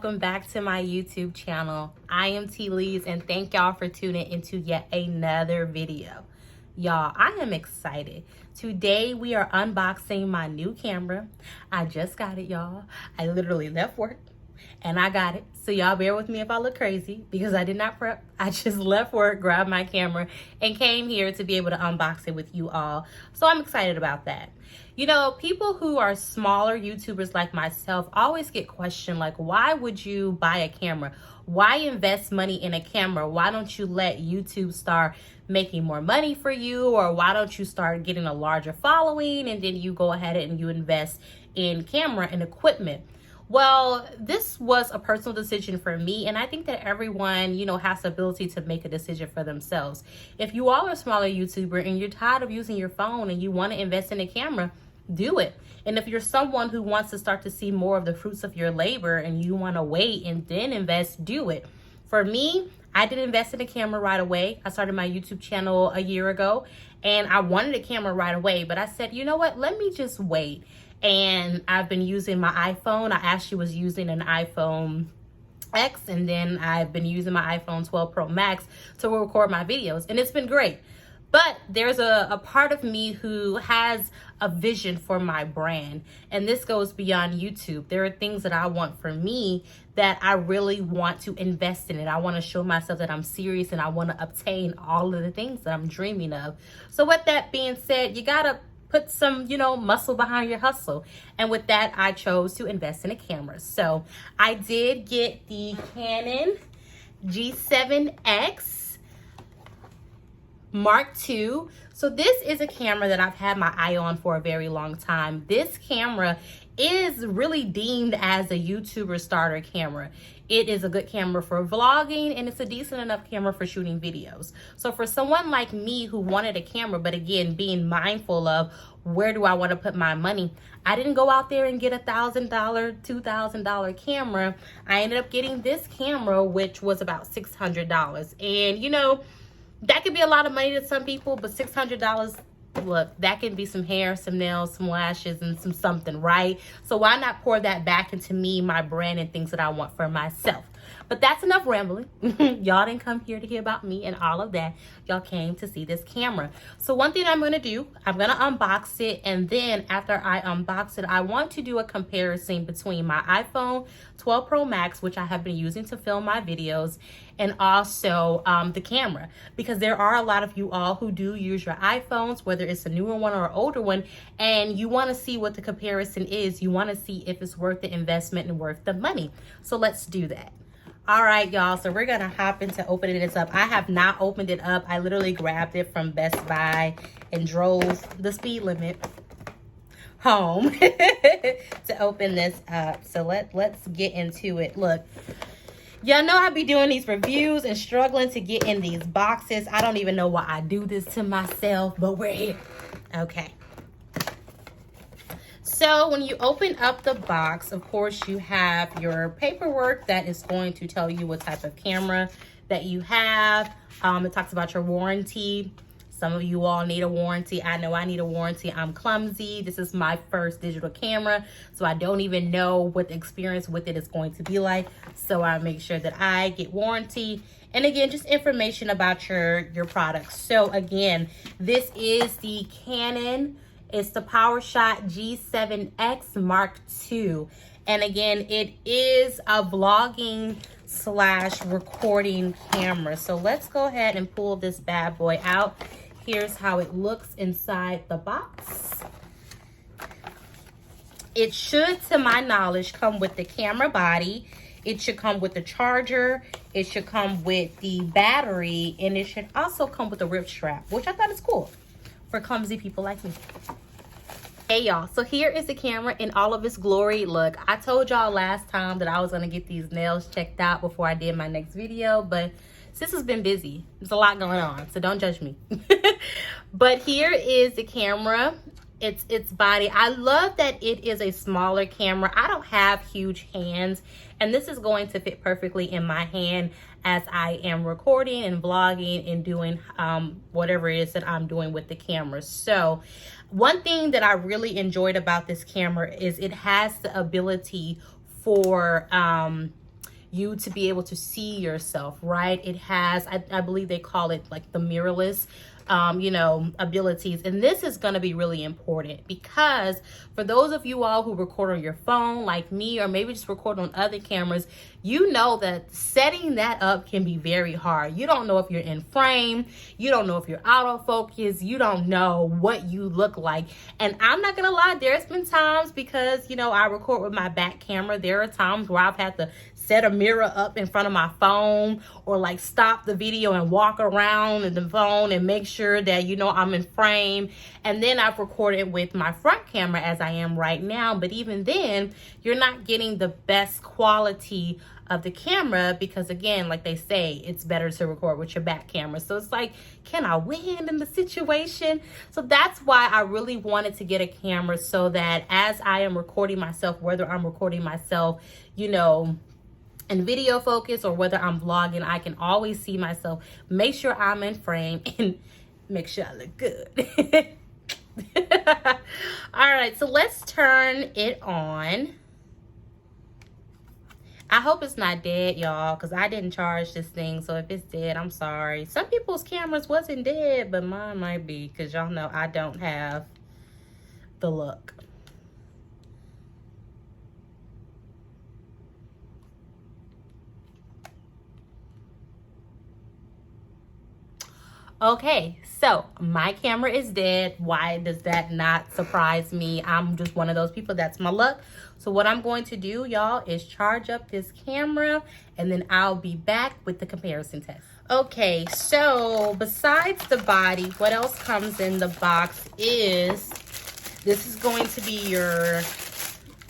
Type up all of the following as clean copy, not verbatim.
welcome back to my YouTube channel. I am T. Lees and thank y'all for tuning into yet another video. Y'all, I am excited. Today we are unboxing my new camera. I just got it, y'all. I literally left work and I got it. So y'all bear with me if I look crazy because I did not prep. I just left work, grabbed my camera, and came here to be able to unbox it with you all. So I'm excited about that. You know, people who are smaller YouTubers like myself always get questioned like, why would you buy a camera? Why invest money in a camera? Why don't you let YouTube start making more money for you? Or why don't you start getting a larger following and then you go ahead and you invest in camera and equipment? Well, this was a personal decision for me, and I think that everyone, you know, has the ability to make a decision for themselves. If you are a smaller YouTuber and you're tired of using your phone and you want to invest in a camera, do it. And if you're someone who wants to start to see more of the fruits of your labor and you want to wait and then invest, do it. For me, I did invest in a camera right away. I started my YouTube channel a year ago and I wanted a camera right away, but I said, you know what, let me just wait. And I've been using my iPhone. I actually was using an iPhone X, and then I've been using my iPhone 12 Pro Max to record my videos, and it's been great. But there's a part of me who has a vision for my brand, and this goes beyond YouTube. There are things that I want for me that I really want to invest in it. I want to show myself that I'm serious and I want to obtain all of the things that I'm dreaming of. So with that being said, you gotta put some, you know, muscle behind your hustle. And with that, I chose to invest in a camera. So I did get the Canon G7X Mark II. So this is a camera that I've had my eye on for a very long time. This camera is really deemed as a YouTuber starter camera. It is a good camera for vlogging and it's a decent enough camera for shooting videos. So for someone like me who wanted a camera, but again, being mindful of where do I want to put my money, I didn't go out there and get $1,000, $2,000 camera. I ended up getting this camera, which was about $600. And you know, that could be a lot of money to some people, but $600, look, that can be some hair, some nails, some lashes, and some something, right? So why not pour that back into me, my brand, and things that I want for myself? But that's enough rambling. Y'all didn't come here to hear about me and all of that. Y'all came to see this camera. So one thing I'm going to do, I'm going to unbox it. And then after I unbox it, I want to do a comparison between my iPhone 12 Pro Max, which I have been using to film my videos, and also the camera. Because there are a lot of you all who do use your iPhones, whether it's a newer one or an older one, and you want to see what the comparison is. You want to see if it's worth the investment and worth the money. So let's do that. All right, y'all, so we're gonna hop into opening this up. I have not opened it up. I literally grabbed it from Best Buy and drove the speed limit home to open this up. So let's get into it. Look, y'all know I be doing these reviews and struggling to get in these boxes. I don't even know why I do this to myself, but we're here. Okay. So when you open up the box, of course, you have your paperwork that is going to tell you what type of camera that you have. It talks about your warranty. Some of you all need a warranty. I know I need a warranty. I'm clumsy. This is my first digital camera, so I don't even know what the experience with it is going to be like. So I make sure that I get warranty. And again, just information about your products. So again, this is the Canon. It's the PowerShot G7X Mark II. And again, it is a vlogging / recording camera. So let's go ahead and pull this bad boy out. Here's how it looks inside the box. It should, to my knowledge, come with the camera body. It should come with the charger. It should come with the battery. And it should also come with a rip strap, which I thought is cool for clumsy people like me. Hey y'all, so here is the camera in all of its glory. Look, I told y'all last time that I was gonna get these nails checked out before I did my next video, but sis has been busy. There's a lot going on, so don't judge me. But here is the camera. Its body. I love that it is a smaller camera. I don't have huge hands, and this is going to fit perfectly in my hand as I am recording and vlogging and doing whatever it is that I'm doing with the camera. So one thing that I really enjoyed about this camera is it has the ability for you to be able to see yourself, right? It has, I believe they call it like the mirrorless abilities. And this is going to be really important because for those of you all who record on your phone like me, or maybe just record on other cameras, you know that setting that up can be very hard. You don't know if you're in frame, you don't know if you're autofocus, you don't know what you look like. And I'm not gonna lie, there's been times, because I record with my back camera, there are times where I've had to set a mirror up in front of my phone, or like stop the video and walk around the phone and make sure that I'm in frame. And then I've recorded with my front camera as I am right now, but even then you're not getting the best quality of the camera, because again, like they say, it's better to record with your back camera. So it's like, can I win in the situation? So that's why I really wanted to get a camera, so that as I am recording myself, whether I'm recording myself in video focus or whether I'm vlogging, I can always see myself, make sure I'm in frame, and make sure I look good. All right, so let's turn it on. I hope it's not dead, y'all, because I didn't charge this thing. So if it's dead, I'm sorry. Some people's cameras wasn't dead, but mine might be, because y'all know I don't have the look. Okay, so my camera is dead. Why does that not surprise me? I'm just one of those people, that's my luck. So what I'm going to do, y'all, is charge up this camera, and then I'll be back with the comparison test. Okay, so besides the body, what else comes in the box is, this is going to be your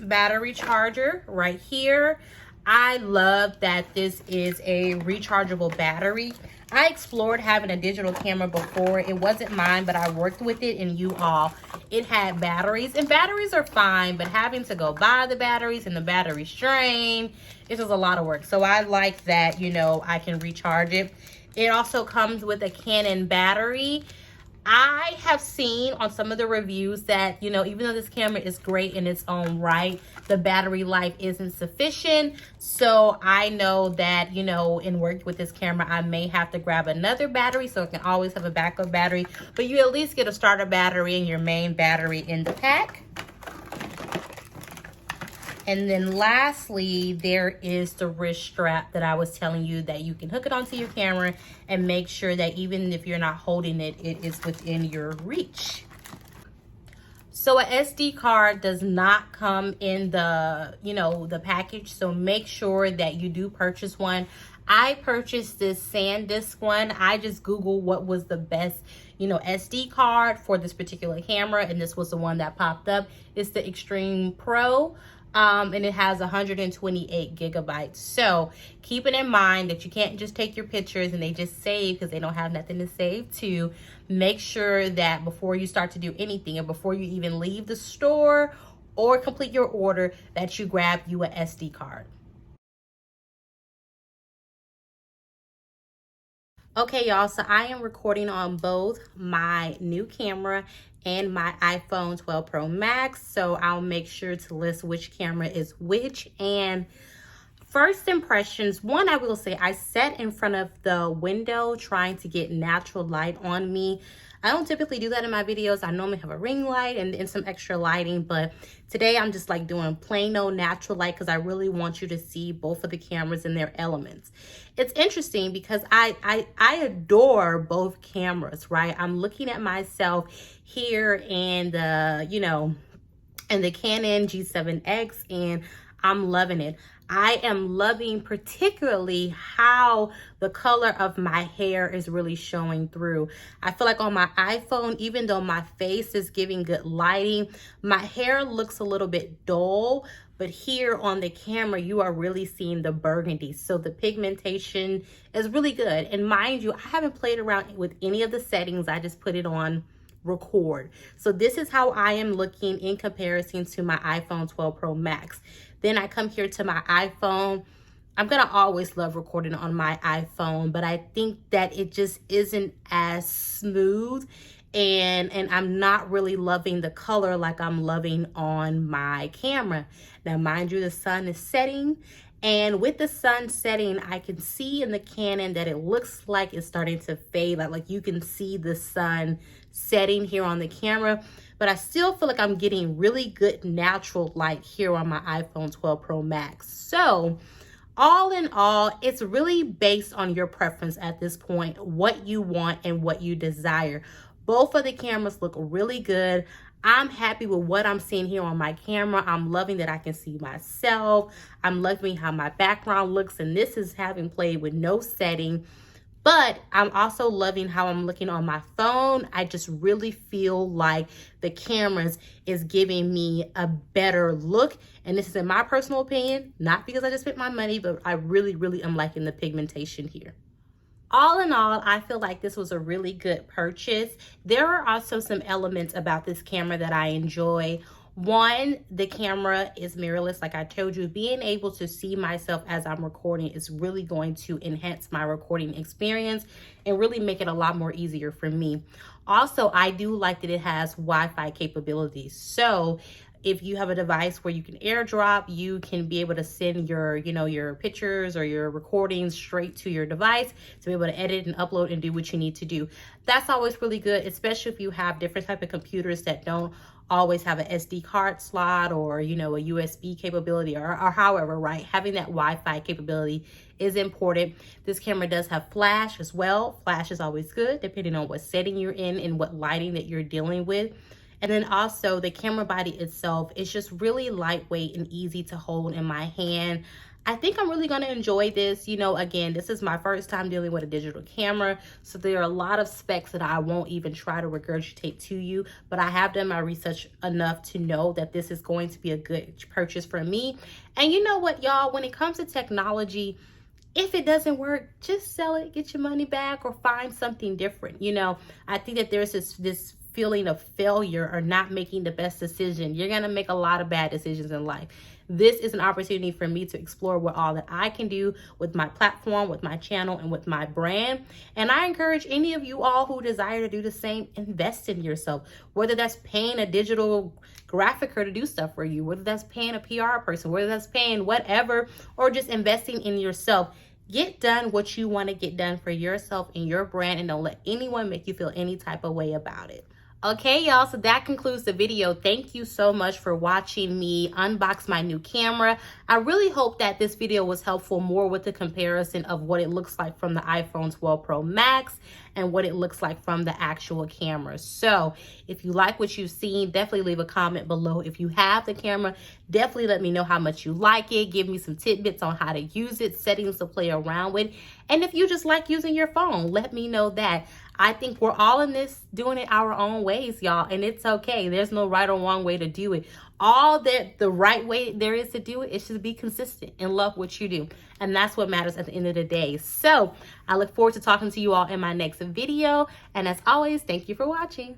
battery charger right here. I love that this is a rechargeable battery. I explored having a digital camera before. It wasn't mine, but I worked with it, and it had batteries, and batteries are fine, but having to go buy the batteries and the battery strain, it was a lot of work. So I like that, I can recharge it. It also comes with a Canon battery. I have seen on some of the reviews that, even though this camera is great in its own right, the battery life isn't sufficient. So I know that, in working with this camera, I may have to grab another battery, so it can always have a backup battery. But you at least get a starter battery and your main battery in the pack. And then lastly, there is the wrist strap that I was telling you, that you can hook it onto your camera and make sure that even if you're not holding it, it is within your reach. So a SD card does not come in the, the package. So make sure that you do purchase one. I purchased this SanDisk one. I just Googled what was the best, SD card for this particular camera, and this was the one that popped up. It's the Extreme Pro. And it has 128 gigabytes. So keeping in mind that you can't just take your pictures and they just save, because they don't have nothing to save to. Make sure that before you start to do anything, or before you even leave the store or complete your order, that you grab you a SD card. Okay, y'all, so I am recording on both my new camera and my iPhone 12 Pro Max. So I'll make sure to list which camera is which. And first impressions, one, I will say, I sat in front of the window trying to get natural light on me. I don't typically do that in my videos. I normally have a ring light and some extra lighting, but today I'm just like doing plain old natural light, because I really want you to see both of the cameras and their elements. It's interesting because I adore both cameras, right? I'm looking at myself here and and the Canon G7X, and I'm loving it. I am loving particularly how the color of my hair is really showing through. I feel like on my iPhone, even though my face is giving good lighting, my hair looks a little bit dull, but here on the camera, you are really seeing the burgundy. So the pigmentation is really good. And mind you, I haven't played around with any of the settings. I just put it on record. So this is how I am looking in comparison to my iPhone 12 Pro Max. Then I come here to my iPhone. I'm gonna always love recording on my iPhone, but I think that it just isn't as smooth, and I'm not really loving the color like I'm loving on my camera. Now, mind you, the sun is setting, And with the sun setting, I can see in the Canon that it looks like it's starting to fade. Like you can see the sun setting here on the camera, but I still feel like I'm getting really good natural light here on my iPhone 12 Pro Max. So all in all, it's really based on your preference at this point, what you want and what you desire. Both of the cameras look really good. I'm happy with what I'm seeing here on my camera. I'm loving that I can see myself. I'm loving how my background looks, and this is having played with no setting. But I'm also loving how I'm looking on my phone. I just really feel like the cameras is giving me a better look. And this is in my personal opinion, not because I just spent my money, but I really, really am liking the pigmentation here. All in all, I feel like this was a really good purchase. There are also some elements about this camera that I enjoy. One, the camera is mirrorless. Like I told you, being able to see myself as I'm recording is really going to enhance my recording experience and really make it a lot more easier for me. Also, I do like that it has Wi-Fi capabilities. So if you have a device where you can airdrop, you can be able to send your, your pictures or your recordings straight to your device to be able to edit and upload and do what you need to do. That's always really good, especially if you have different type of computers that don't always have an SD card slot or, a USB capability or however, right? Having that Wi-Fi capability is important. This camera does have flash as well. Flash is always good, depending on what setting you're in and what lighting that you're dealing with. And then also the camera body itself is just really lightweight and easy to hold in my hand. I think I'm really going to enjoy this. Again, this is my first time dealing with a digital camera, so there are a lot of specs that I won't even try to regurgitate to you, but I have done my research enough to know that this is going to be a good purchase for me. And you know what, y'all, when it comes to technology, if it doesn't work, just sell it, get your money back, or find something different. I think that there's this feeling of failure or not making the best decision. You're going to make a lot of bad decisions in life. This is an opportunity for me to explore what all that I can do with my platform, with my channel, and with my brand. And I encourage any of you all who desire to do the same, invest in yourself, whether that's paying a digital graphicer to do stuff for you, whether that's paying a PR person, whether that's paying whatever, or just investing in yourself. Get done what you want to get done for yourself and your brand, and don't let anyone make you feel any type of way about it. Okay, y'all, so that concludes the video. Thank you so much for watching me unbox my new camera. I really hope that this video was helpful more with the comparison of what it looks like from the iPhone 12 Pro Max and what it looks like from the actual camera. So if you like what you've seen, definitely leave a comment below. If you have the camera, definitely let me know how much you like it. Give me some tidbits on how to use it, settings to play around with. And if you just like using your phone, let me know that. I think we're all in this doing it our own ways, y'all, and it's okay. There's no right or wrong way to do it. All that the right way there is to do it is to be consistent and love what you do. And that's what matters at the end of the day. So I look forward to talking to you all in my next video. And as always, thank you for watching.